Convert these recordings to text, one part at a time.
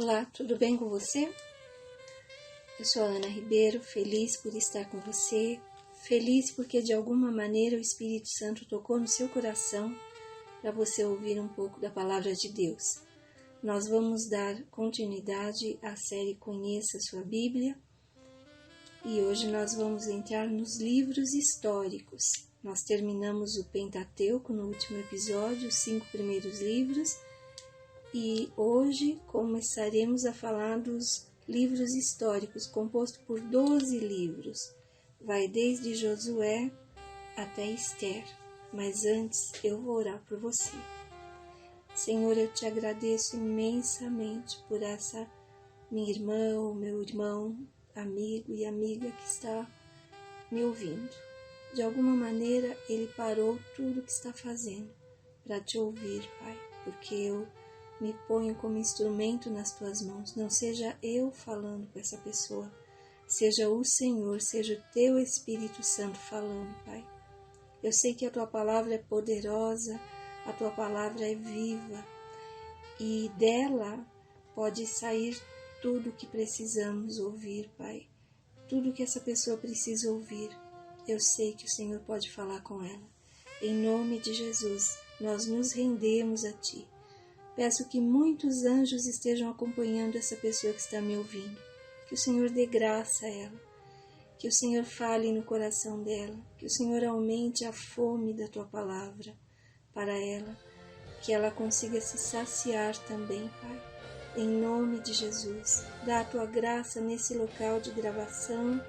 Olá, tudo bem com você? Eu sou a Ana Ribeiro, feliz por estar com você, feliz porque de alguma maneira o Espírito Santo tocou no seu coração para você ouvir um pouco da Palavra de Deus. Nós vamos dar continuidade à série Conheça Sua Bíblia e hoje nós vamos entrar nos livros históricos. Nós terminamos o Pentateuco no último episódio, os 5 primeiros livros, e hoje começaremos a falar dos livros históricos, composto por 12 livros. Vai desde Josué até Esther, mas antes eu vou orar por você. Senhor, eu te agradeço imensamente por essa minha irmã, ou meu irmão, amigo e amiga que está me ouvindo. De alguma maneira ele parou tudo o que está fazendo para te ouvir, Pai, porque eu me ponho como instrumento nas tuas mãos. Não seja eu falando com essa pessoa, seja o Senhor, seja o teu Espírito Santo falando, Pai. Eu sei que a tua palavra é poderosa, a tua palavra é viva e dela pode sair tudo o que precisamos ouvir, Pai. Tudo que essa pessoa precisa ouvir, eu sei que o Senhor pode falar com ela. Em nome de Jesus, nós nos rendemos a Ti. Peço que muitos anjos estejam acompanhando essa pessoa que está me ouvindo. Que o Senhor dê graça a ela. Que o Senhor fale no coração dela. Que o Senhor aumente a fome da Tua palavra para ela. Que ela consiga se saciar também, Pai. Em nome de Jesus, dá a Tua graça nesse local de gravação.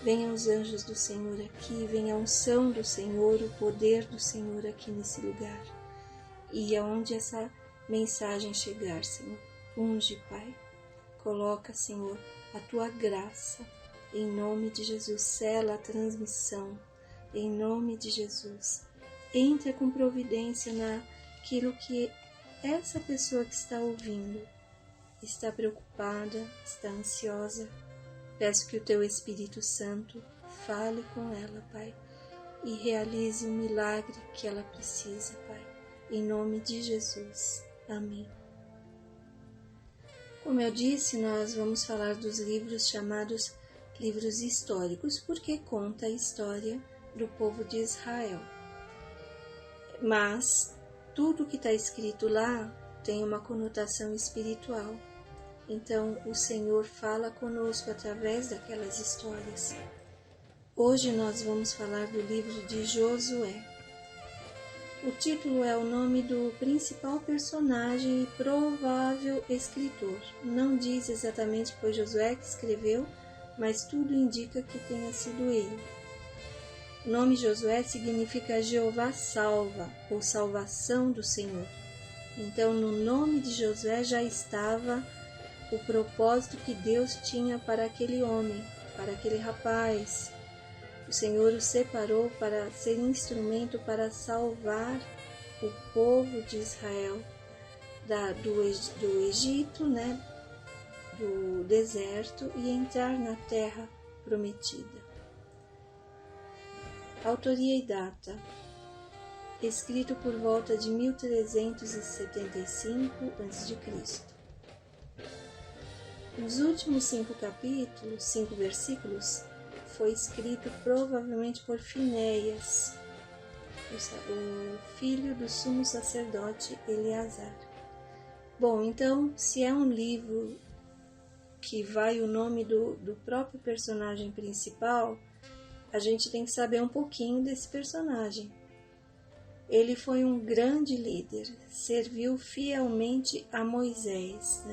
Venham os anjos do Senhor aqui, venha a unção do Senhor, o poder do Senhor aqui nesse lugar. E aonde essa mensagem chegar, Senhor, unge, Pai. Coloca, Senhor, a Tua graça. Em nome de Jesus, sela a transmissão. Em nome de Jesus. Entra com providência naquilo que essa pessoa que está ouvindo está preocupada, está ansiosa. Peço que o Teu Espírito Santo fale com ela, Pai, e realize o milagre que ela precisa, Pai. Em nome de Jesus. Amém. Como eu disse, nós vamos falar dos livros chamados livros históricos, porque conta a história do povo de Israel. Mas tudo que está escrito lá tem uma conotação espiritual. Então, o Senhor fala conosco através daquelas histórias. Hoje nós vamos falar do livro de Josué. O título é o nome do principal personagem e provável escritor. Não diz exatamente que foi Josué que escreveu, mas tudo indica que tenha sido ele. O nome Josué significa Jeová salva, ou salvação do Senhor. Então, no nome de Josué já estava o propósito que Deus tinha para aquele homem, para aquele rapaz. O Senhor o separou para ser instrumento para salvar o povo de Israel do Egito, do deserto, e entrar na terra prometida. Autoria e data. Escrito por volta de 1375 a.C. Os últimos 5 capítulos, 5 versículos, foi escrito provavelmente por Finéias, o filho do sumo sacerdote Eleazar. Bom, então, se é um livro que vai o nome do próprio personagem principal, a gente tem que saber um pouquinho desse personagem. Ele foi um grande líder, serviu fielmente a Moisés,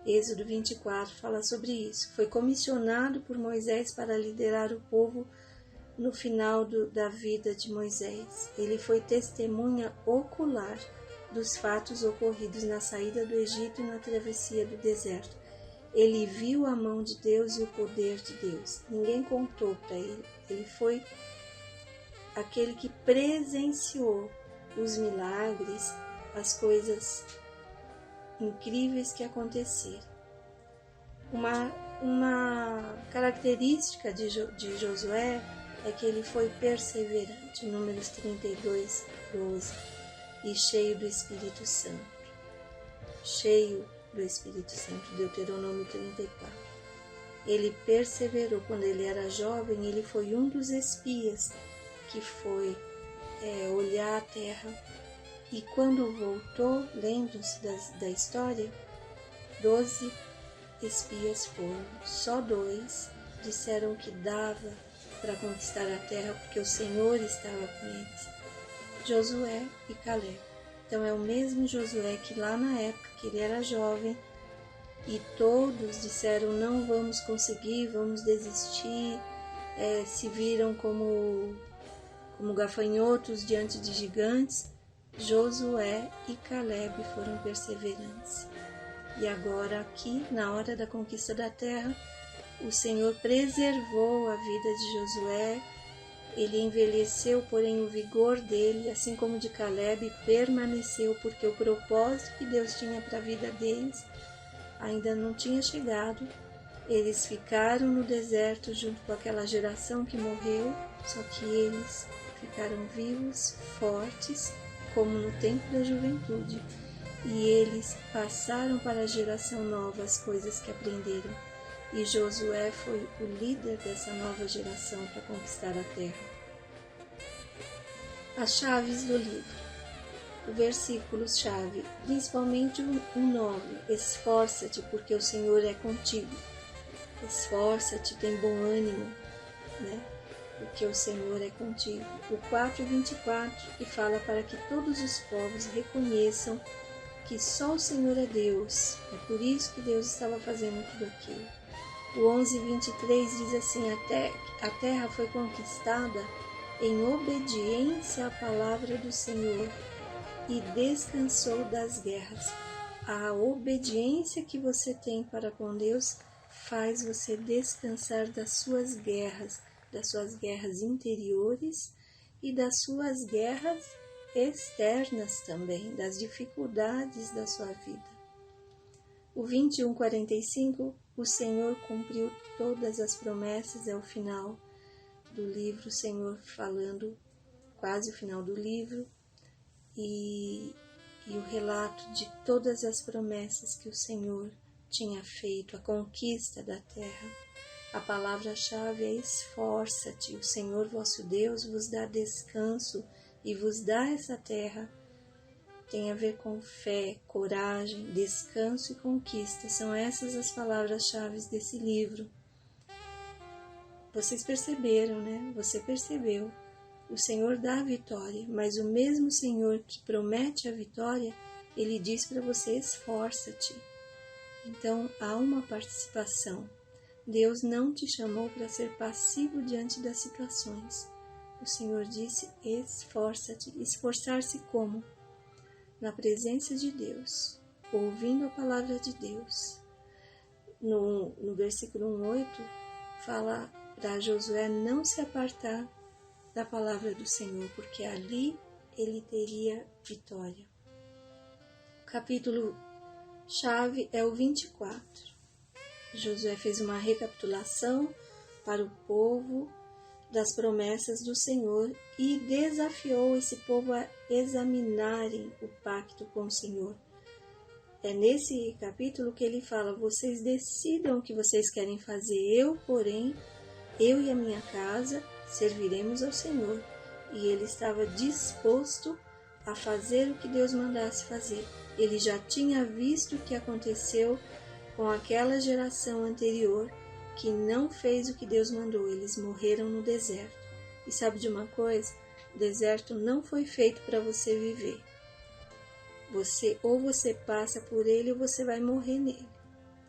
Êxodo 24 fala sobre isso. Foi comissionado por Moisés para liderar o povo no final da vida de Moisés. Ele foi testemunha ocular dos fatos ocorridos na saída do Egito e na travessia do deserto. Ele viu a mão de Deus e o poder de Deus. Ninguém contou para ele. Ele foi aquele que presenciou os milagres, as coisas incríveis que aconteceram. Uma característica de Josué é que ele foi perseverante, Números 32, 12, e cheio do Espírito Santo, cheio do Espírito Santo, Deuteronômio 34. Ele perseverou quando ele era jovem, ele foi um dos espias que foi olhar a terra, e quando voltou, lembrem-se da história, 12 espias foram, só 2 disseram que dava para conquistar a terra porque o Senhor estava com eles, Josué e Caleb. Então é o mesmo Josué que lá na época que ele era jovem e todos disseram não vamos conseguir, vamos desistir, se viram como gafanhotos diante de gigantes. Josué e Caleb foram perseverantes. E agora aqui, na hora da conquista da terra, o Senhor preservou a vida de Josué. Ele envelheceu, porém o vigor dele, assim como de Caleb, permaneceu, porque o propósito que Deus tinha para a vida deles ainda não tinha chegado. Eles ficaram no deserto junto com aquela geração que morreu, só que eles ficaram vivos, fortes, como no tempo da juventude, e eles passaram para a geração nova as coisas que aprenderam, e Josué foi o líder dessa nova geração para conquistar a terra. As chaves do livro, o versículo-chave, principalmente o 9, esforça-te porque o Senhor é contigo, esforça-te, tem bom ânimo, né? Porque o Senhor é contigo. O 4:24, que fala para que todos os povos reconheçam que só o Senhor é Deus. É por isso que Deus estava fazendo tudo aquilo. O 11:23 diz assim, a terra foi conquistada em obediência à palavra do Senhor e descansou das guerras. A obediência que você tem para com Deus faz você descansar das suas guerras interiores e das suas guerras externas também, das dificuldades da sua vida. O 21:45, o Senhor cumpriu todas as promessas, é o final do livro, o Senhor falando, quase o final do livro, e o relato de todas as promessas que o Senhor tinha feito, a conquista da terra. A palavra-chave é esforça-te, o Senhor vosso Deus vos dá descanso e vos dá essa terra. Tem a ver com fé, coragem, descanso e conquista. São essas as palavras-chave desse livro. Vocês perceberam, né? Você percebeu. O Senhor dá a vitória, mas o mesmo Senhor que promete a vitória, Ele diz para você, esforça-te. Então, há uma participação. Deus não te chamou para ser passivo diante das situações. O Senhor disse, esforça-te. Esforçar-se como? Na presença de Deus, ouvindo a palavra de Deus. No versículo 1:8, fala para Josué não se apartar da palavra do Senhor, porque ali ele teria vitória. O capítulo chave é o 24. Josué fez uma recapitulação para o povo das promessas do Senhor e desafiou esse povo a examinarem o pacto com o Senhor. É nesse capítulo que ele fala, vocês decidam o que vocês querem fazer, porém, eu e a minha casa serviremos ao Senhor. E ele estava disposto a fazer o que Deus mandasse fazer. Ele já tinha visto o que aconteceu com aquela geração anterior que não fez o que Deus mandou, eles morreram no deserto. E sabe de uma coisa? O deserto não foi feito para você viver. Ou você passa por ele ou você vai morrer nele.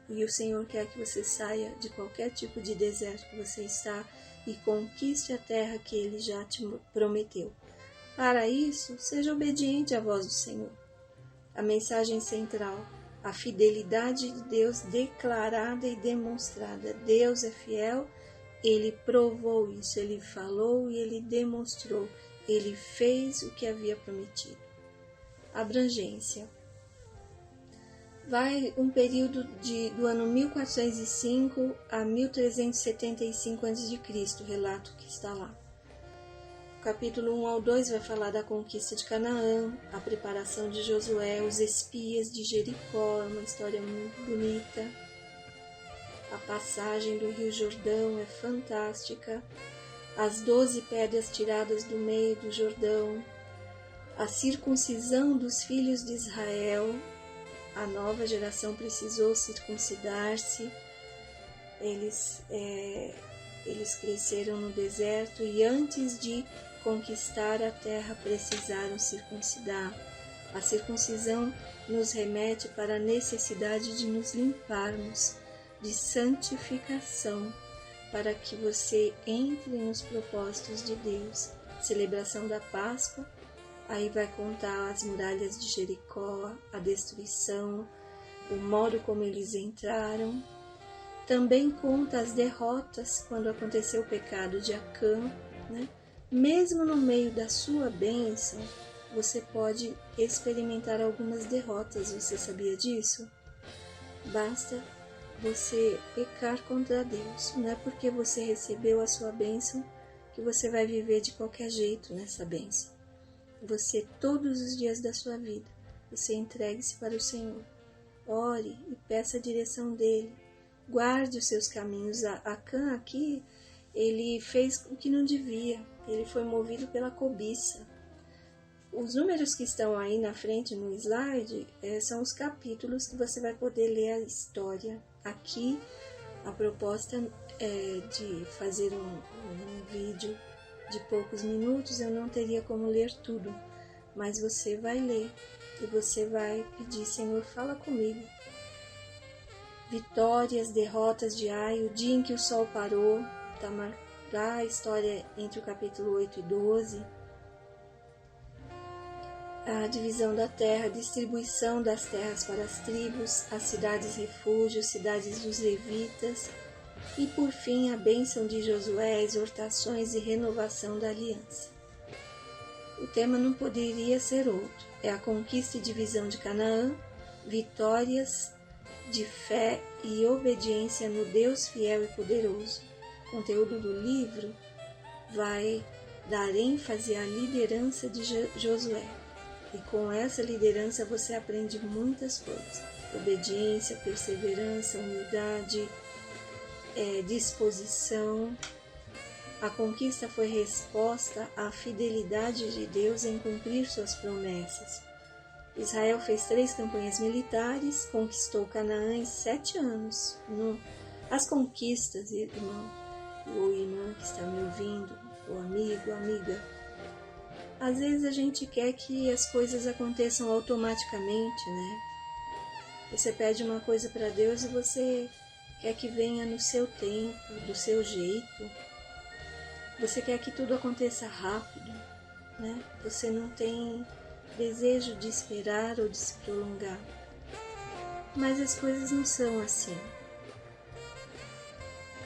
E o Senhor quer que você saia de qualquer tipo de deserto que você está e conquiste a terra que Ele já te prometeu. Para isso, seja obediente à voz do Senhor. A mensagem central, a fidelidade de Deus declarada e demonstrada. Deus é fiel, Ele provou isso, Ele falou e Ele demonstrou. Ele fez o que havia prometido. Abrangência. Vai um período do ano 1405 a 1375 a.C., o relato que está lá. O capítulo 1 ao 2 vai falar da conquista de Canaã, a preparação de Josué, os espias de Jericó, uma história muito bonita. A passagem do Rio Jordão é fantástica. As 12 pedras tiradas do meio do Jordão. A circuncisão dos filhos de Israel. A nova geração precisou circuncidar-se. Eles cresceram no deserto e antes de conquistar a terra precisaram circuncidar. A circuncisão nos remete para a necessidade de nos limparmos, de santificação, para que você entre nos propósitos de Deus. Celebração da Páscoa, aí vai contar as muralhas de Jericó, a destruição, o modo como eles entraram. Também conta as derrotas quando aconteceu o pecado de Acã, né? Mesmo no meio da sua bênção, você pode experimentar algumas derrotas, você sabia disso? Basta você pecar contra Deus, não é porque você recebeu a sua bênção que você vai viver de qualquer jeito nessa bênção. Você, todos os dias da sua vida, você entregue-se para o Senhor, ore e peça a direção dEle, guarde os seus caminhos. Acã aqui, ele fez o que não devia, ele foi movido pela cobiça. Os números que estão aí na frente no slide são os capítulos que você vai poder ler a história. Aqui a proposta é de fazer um vídeo de poucos minutos, eu não teria como ler tudo, mas você vai ler e você vai pedir: Senhor, fala comigo. Vitórias, derrotas de Ai, o dia em que o sol parou, está marcada a história entre o capítulo 8 e 12. A divisão da terra, a distribuição das terras para as tribos, as cidades refúgios, cidades dos levitas e, por fim, a bênção de Josué, exortações e renovação da aliança. O tema não poderia ser outro. É a conquista e divisão de Canaã, vitórias de fé e obediência no Deus fiel e poderoso. O conteúdo do livro vai dar ênfase à liderança de Josué. E com essa liderança você aprende muitas coisas: obediência, perseverança, humildade, disposição. A conquista foi resposta à fidelidade de Deus em cumprir suas promessas. Israel fez 3 campanhas militares, conquistou Canaã em 7 anos. As conquistas, irmão ou irmã que está me ouvindo, ou amigo, amiga, às vezes a gente quer que as coisas aconteçam automaticamente, né? Você pede uma coisa para Deus e você quer que venha no seu tempo, do seu jeito. Você quer que tudo aconteça rápido, né? Você não tem desejo de esperar ou de se prolongar. Mas as coisas não são assim.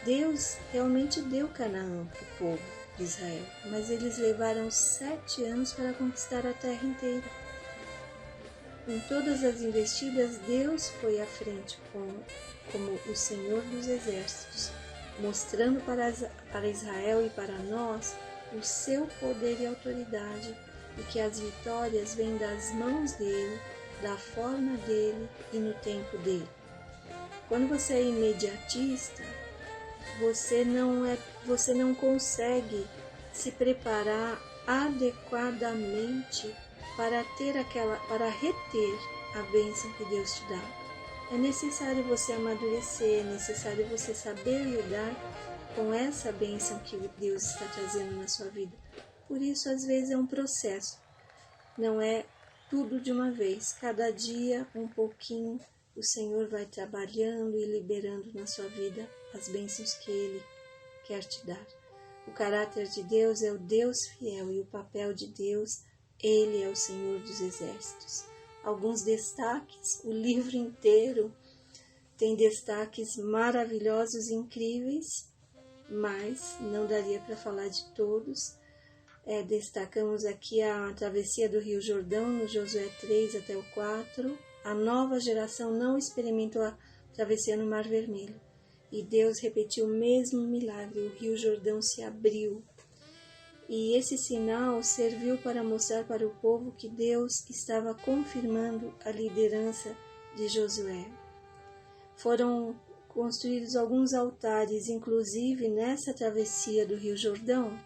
Deus realmente deu Canaã para o povo de Israel, mas eles levaram 7 anos para conquistar a terra inteira. Em todas as investidas, Deus foi à frente como o Senhor dos Exércitos, mostrando para Israel e para nós o seu poder e autoridade, e que as vitórias vêm das mãos dele, da forma dele e no tempo dele. Quando você é imediatista, você não consegue se preparar adequadamente para reter a bênção que Deus te dá. É necessário você amadurecer, é necessário você saber lidar com essa bênção que Deus está trazendo na sua vida. Por isso, às vezes, é um processo. Não é tudo de uma vez. Cada dia, um pouquinho, o Senhor vai trabalhando e liberando na sua vida as bênçãos que Ele quer te dar. O caráter de Deus é o Deus fiel e o papel de Deus, Ele é o Senhor dos Exércitos. Alguns destaques, o livro inteiro tem destaques maravilhosos e incríveis, mas não daria para falar de todos. Destacamos aqui a travessia do Rio Jordão, no Josué 3 até o 4. A nova geração não experimentou a travessia no Mar Vermelho. E Deus repetiu o mesmo milagre, o Rio Jordão se abriu. E esse sinal serviu para mostrar para o povo que Deus estava confirmando a liderança de Josué. Foram construídos alguns altares, inclusive nessa travessia do Rio Jordão.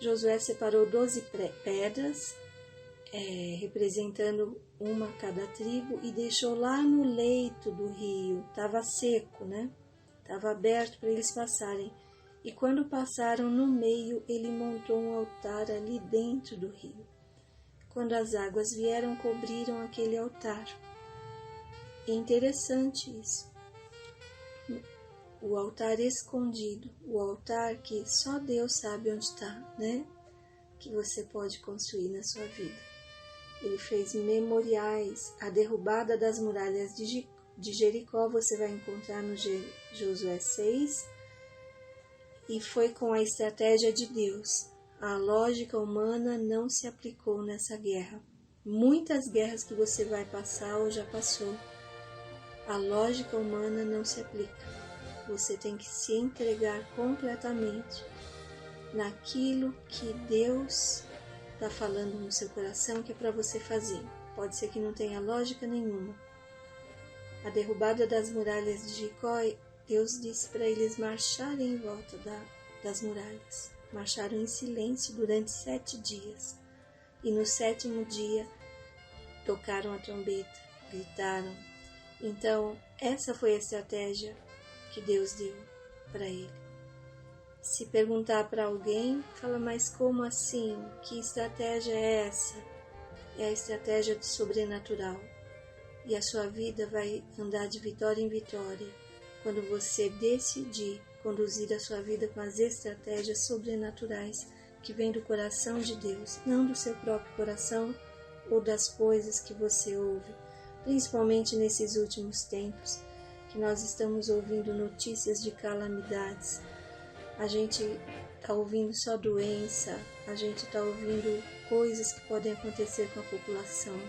Josué separou 12 pedras, representando uma cada tribo, e deixou lá no leito do rio. Estava seco, né? Estava aberto para eles passarem. E quando passaram no meio, ele montou um altar ali dentro do rio. Quando as águas vieram, cobriram aquele altar. É interessante isso. O altar escondido, o altar que só Deus sabe onde está, né? Que você pode construir na sua vida. Ele fez memoriais. A derrubada das muralhas de Jericó você vai encontrar no Josué 6. E foi com a estratégia de Deus. A lógica humana não se aplicou nessa guerra. Muitas guerras que você vai passar ou já passou, a lógica humana não se aplica. Você tem que se entregar completamente naquilo que Deus está falando no seu coração que é para você fazer. Pode ser que não tenha lógica nenhuma. A derrubada das muralhas de Jericó, Deus disse para eles marcharem em volta das muralhas. Marcharam em silêncio durante 7 dias. E no 7º dia, tocaram a trombeta, gritaram. Então, essa foi a estratégia que Deus deu para ele. Se perguntar para alguém, fala, mas como assim? Que estratégia é essa? É a estratégia do sobrenatural. E a sua vida vai andar de vitória em vitória quando você decidir conduzir a sua vida com as estratégias sobrenaturais que vêm do coração de Deus, não do seu próprio coração ou das coisas que você ouve, principalmente nesses últimos tempos, que nós estamos ouvindo notícias de calamidades. A gente está ouvindo só doença, a gente está ouvindo coisas que podem acontecer com a população.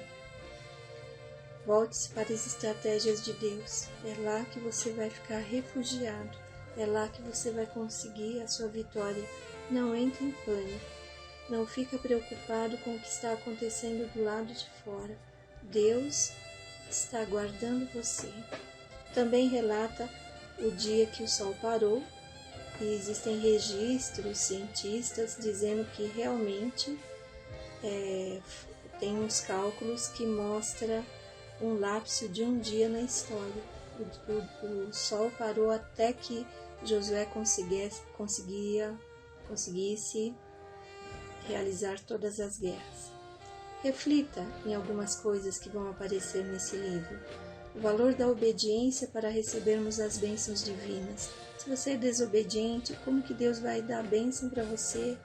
Volte-se para as estratégias de Deus. É lá que você vai ficar refugiado. É lá que você vai conseguir a sua vitória. Não entre em pânico. Não fica preocupado com o que está acontecendo do lado de fora. Deus está aguardando você. Também relata o dia que o sol parou. E existem registros cientistas dizendo que realmente tem uns cálculos que mostram um lapso de um dia na história. O sol parou até que Josué conseguisse realizar todas as guerras. Reflita em algumas coisas que vão aparecer nesse livro. O valor da obediência para recebermos as bênçãos divinas. Se você é desobediente, como que Deus vai dar a bênção para você?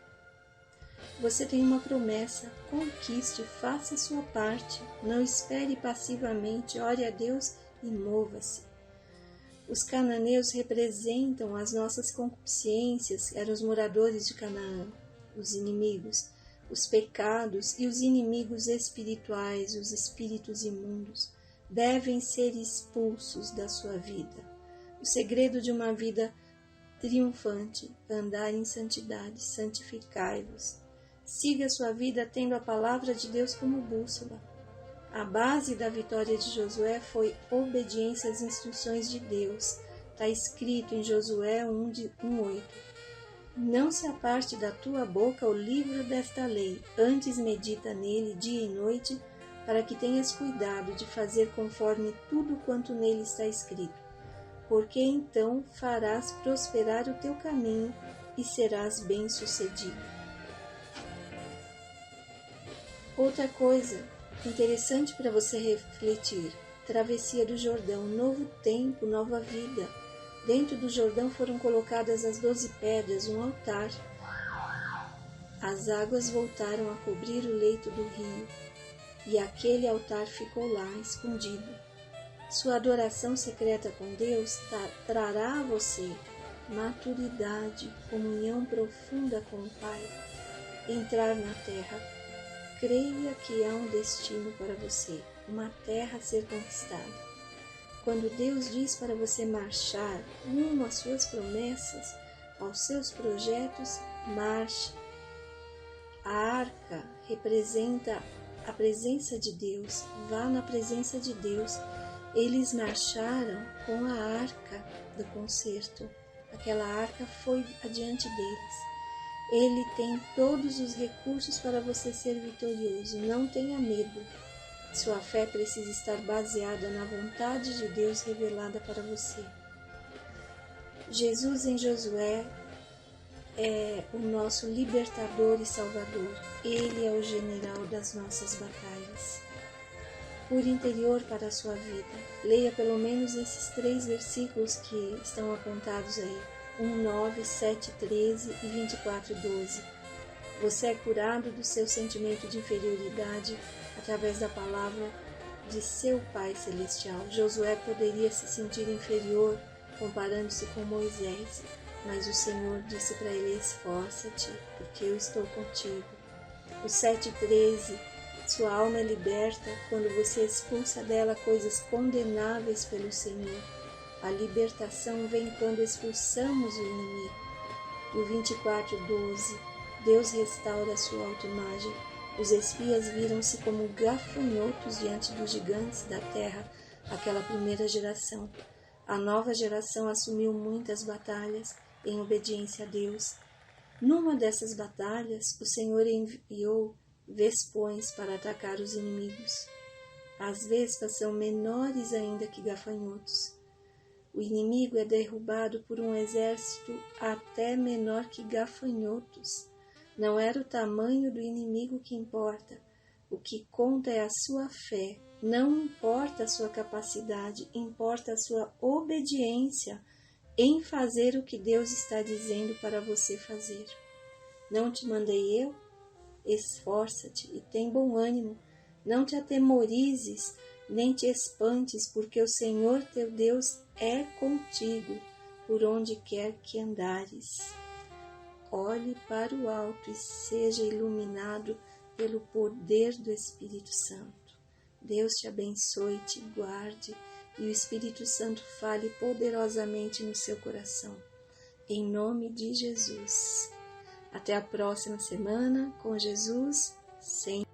Você tem uma promessa, conquiste, faça a sua parte, não espere passivamente, ore a Deus e mova-se. Os cananeus representam as nossas concupiscências, eram os moradores de Canaã, os inimigos, os pecados e os inimigos espirituais, os espíritos imundos, devem ser expulsos da sua vida. O segredo de uma vida triunfante, andar em santidade, santificai-vos. Siga sua vida tendo a palavra de Deus como bússola. A base da vitória de Josué foi obediência às instruções de Deus. Está escrito em Josué 1:8. Não se aparte da tua boca o livro desta lei, antes medita nele dia e noite, para que tenhas cuidado de fazer conforme tudo quanto nele está escrito. Porque então farás prosperar o teu caminho e serás bem-sucedido. Outra coisa interessante para você refletir, travessia do Jordão, novo tempo, nova vida. Dentro do Jordão foram colocadas as 12 pedras, um altar. As águas voltaram a cobrir o leito do rio, e aquele altar ficou lá, escondido. Sua adoração secreta com Deus trará a você maturidade, comunhão profunda com o Pai, entrar na terra. Creia que há um destino para você, uma terra a ser conquistada. Quando Deus diz para você marchar rumo às suas promessas, aos seus projetos, marche. A arca representa a presença de Deus. Vá na presença de Deus. Eles marcharam com a arca do concerto. Aquela arca foi adiante deles. Ele tem todos os recursos para você ser vitorioso. Não tenha medo. Sua fé precisa estar baseada na vontade de Deus revelada para você. Jesus em Josué é o nosso libertador e salvador. Ele é o general das nossas batalhas. Cura interior para a sua vida. Leia pelo menos esses 3 versículos que estão apontados aí. 1:9, 7:13 e 24:12. Você é curado do seu sentimento de inferioridade através da palavra de seu Pai Celestial. Josué poderia se sentir inferior comparando-se com Moisés, mas o Senhor disse para ele: esforça-te, porque eu estou contigo. O 7:13, sua alma é liberta quando você expulsa dela coisas condenáveis pelo Senhor. A libertação vem quando expulsamos o inimigo. O 24:12, Deus restaura a sua autoimagem. Os espias viram-se como gafanhotos diante dos gigantes da terra, aquela primeira geração. A nova geração assumiu muitas batalhas em obediência a Deus. Numa dessas batalhas, o Senhor enviou vespões para atacar os inimigos. As vespas são menores ainda que gafanhotos. O inimigo é derrubado por um exército até menor que gafanhotos. Não era o tamanho do inimigo que importa. O que conta é a sua fé. Não importa a sua capacidade, importa a sua obediência em fazer o que Deus está dizendo para você fazer. Não te mandei eu? Esforça-te e tem bom ânimo. Não te atemorizes, nem te espantes, porque o Senhor teu Deus é contigo, por onde quer que andares. Olhe para o alto e seja iluminado pelo poder do Espírito Santo. Deus te abençoe e te guarde, e o Espírito Santo fale poderosamente no seu coração. Em nome de Jesus. Até a próxima semana com Jesus, sempre.